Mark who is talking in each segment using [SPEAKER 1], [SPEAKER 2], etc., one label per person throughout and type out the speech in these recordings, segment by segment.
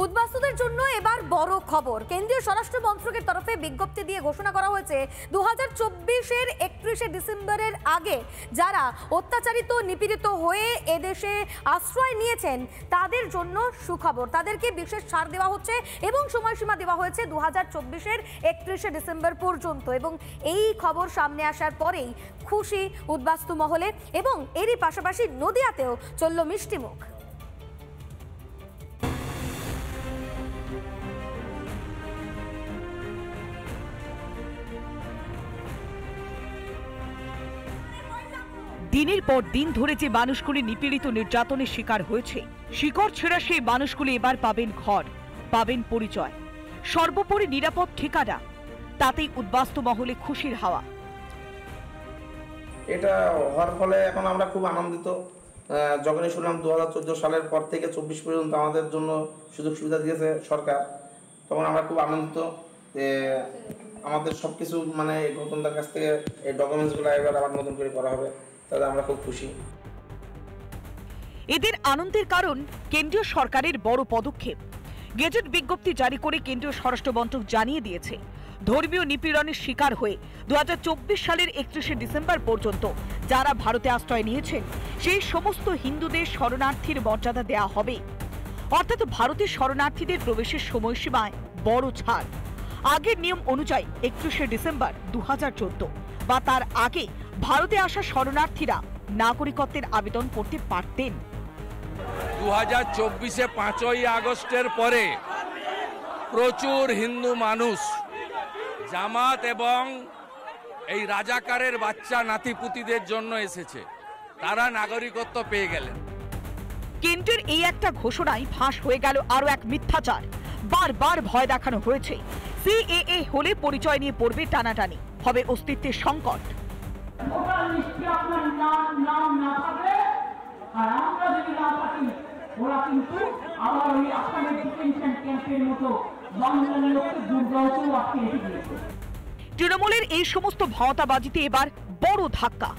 [SPEAKER 1] উদ্বাস্তুদের জন্য এবার বড় খবর। কেন্দ্রীয় স্বরাষ্ট্র মন্ত্রকের তরফে বিজ্ঞপ্তি দিয়ে ঘোষণা করা হয়েছে 2024-এর 31শে ডিসেম্বরের আগে যারা অত্যাচারিত নিপীড়িত হয়ে এদেশে আশ্রয় নিয়েছেন তাদের জন্য সুখবর। তাদেরকে বিশেষ ছাড় দেওয়া হচ্ছে এবং সময়সীমা দেওয়া হয়েছে 2024-এর 31শে ডিসেম্বর পর্যন্ত। এবং এই খবর সামনে আসার পরেই খুশি উদ্বাস্তু মহলে এবং এরই পাশাপাশি নদিয়াতেও চলল মিষ্টিমুখ।
[SPEAKER 2] দিনের পর দিন ধরে যে মানুষগুলি নিপীড়িত নির্যাতনের শিকার হয়েছে, শিকড় ছেঁড়া সেই মানুষগুলি এবার পাবেন ঘর, পাবেন পরিচয়, সর্বোপরি নিরাপদ ঠিকানা। তাতেই উদ্বাস্তু মহলে খুশির হাওয়া।
[SPEAKER 3] এটা হওয়ার ফলে এখন আমরা খুব আনন্দিত। যখনই শুনলাম 2014 সালের পর থেকে 24 পর্যন্ত আমাদের জন্য সুযোগ সুবিধা দিয়েছে সরকার, তখন আমরা খুব আনন্দিত। আমাদের সবকিছু মানে গৌতমদার কাছ থেকে এই ডকুমেন্টসগুলো এবার আবার নতুন করে করা হবে, তাহলে আমরা খুব খুশি।
[SPEAKER 2] এদের আনন্দের কারণ কেন্দ্রীয় সরকারের বড় পদক্ষেপ। গেজেট বিজ্ঞপ্তি জারি করে কেন্দ্রীয় স্বরাষ্ট্র মন্ত্রক জানিয়ে দিয়েছে, ধর্মীয় নিপীড়নের শিকার হয়ে 2024 সালের 31শে ডিসেম্বর পর্যন্ত যারা ভারতে আশ্রয় নিয়েছেন সেই সমস্ত হিন্দুদের শরণার্থীর মর্যাদা দেওয়া হবে। অর্থাৎ ভারতের শরণার্থীদের প্রবেশের সময়সীমায় বড় ছাড়। আগের নিয়ম অনুযায়ী 31শে ডিসেম্বর 2014 বা তার আগে ভারতে আসা শরণার্থীরা নাগরিকত্বের আবেদন করতে পারতেন।
[SPEAKER 4] 2024-এ 5ই আগস্টের পরে প্রচুর হিন্দু মানুষ জামাত এবং এই রাজাকারের বাচ্চা নাতিপুতিদের জন্য এসেছে, তারা নাগরিকত্ব পেয়ে গেলেন।
[SPEAKER 2] কেন্দ্রের এই একটা ঘোষণায় ফাঁস হয়ে গেল আরো এক মিথ্যাচার। বারবার ভয় দেখানো হয়েছে সিএএ হলে পরিচয় নিয়ে পড়বে টানাটানি, হবে অস্তিত্বের সংকট। তৃণমূলের এই সমস্ত ভাওতাবাজিতে এবার বড় ধাক্কা।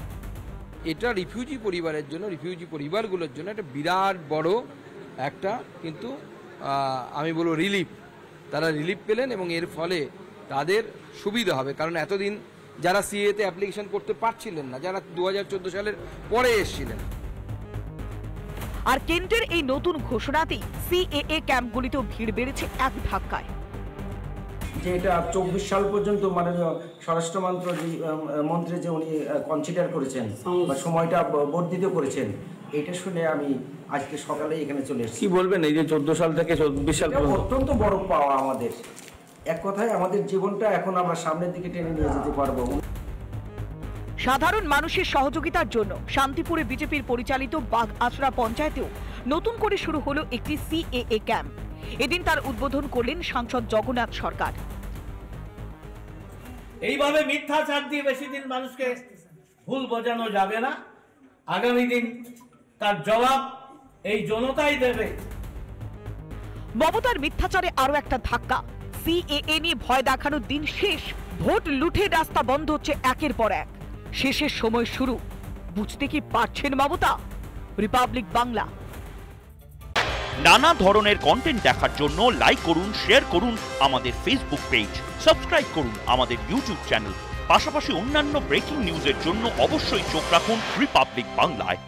[SPEAKER 4] এটা রিফিউজি পরিবারের জন্য, রিফিউজি পরিবারগুলোর জন্য একটা বিরাট বড় একটা কিন্তু আমি বলবো রিলিফ। তারা রিলিফ পেলেন এবং এর ফলে তাদের সুবিধা হবে। কারণ এতদিন যারা সিএতে অ্যাপ্লিকেশন করতে পারছিলেন না, যারা 2014 সালের পরে এসেছিলেন।
[SPEAKER 2] আর কেন্দ্রের এই নতুন ঘোষণাতেই সিএএ ক্যাম্পগুলিতেও ভিড় বেড়েছে এক ধাক্কায়।
[SPEAKER 5] যে এটা 24 সাল পর্যন্ত মাননীয় স্বরাষ্ট্র মন্ত্রী যে উনি কনসিডার করেছেন বা সময়টা বর্ধিত করেছেন, এটা শুনে আমি আজকে সকালে এখানে চলে এসেছি।
[SPEAKER 3] কি বলবেন এই যে 14 সাল থেকে 24 সাল পর্যন্ত?
[SPEAKER 5] অত্যন্ত বড় পাওয়া আমাদের। এক কথায় আমাদের জীবনটা এখন আমরা সামনের দিকে টেনে নিয়ে যেতে পারবো।
[SPEAKER 2] সাধারণ মানুষের সহযোগিতার জন্য শান্তিপুরে বিজেপির পরিচালিত বাগআচড়া পঞ্চায়েতেও নতুন করে শুরু হলো একটি সিএএ ক্যাম্প। এদিন তার উদ্বোধন করলেন সাংসদ জগন্নাথ সরকার।
[SPEAKER 6] এইভাবে মিথ্যাচার দিয়ে বেশি দিন মানুষকে ভুল বোঝানো যাবে না। আগামী দিন তার জবাব এই জনতাই দেবে।
[SPEAKER 2] মমতার মিথ্যাচারে আরো একটা ধাক্কা। সিএএ নিয়ে ভয় দেখানোর দিন শেষ। ভোট লুঠে রাস্তা বন্ধ হচ্ছে একের পর এক। শেষের সময় শুরু। বুঝতে কি পারছেন মমতা? রিপাবলিক বাংলা।
[SPEAKER 7] নানা ধরনের কন্টেন্ট দেখার জন্য লাইক করুন, শেয়ার করুন আমাদের ফেসবুক পেজ, সাবস্ক্রাইব করুন আমাদের ইউটিউব চ্যানেল। পাশাপাশি অন্যান্য ব্রেকিং নিউজের জন্য অবশ্যই চোখ রাখুন রিপাবলিক বাংলায়।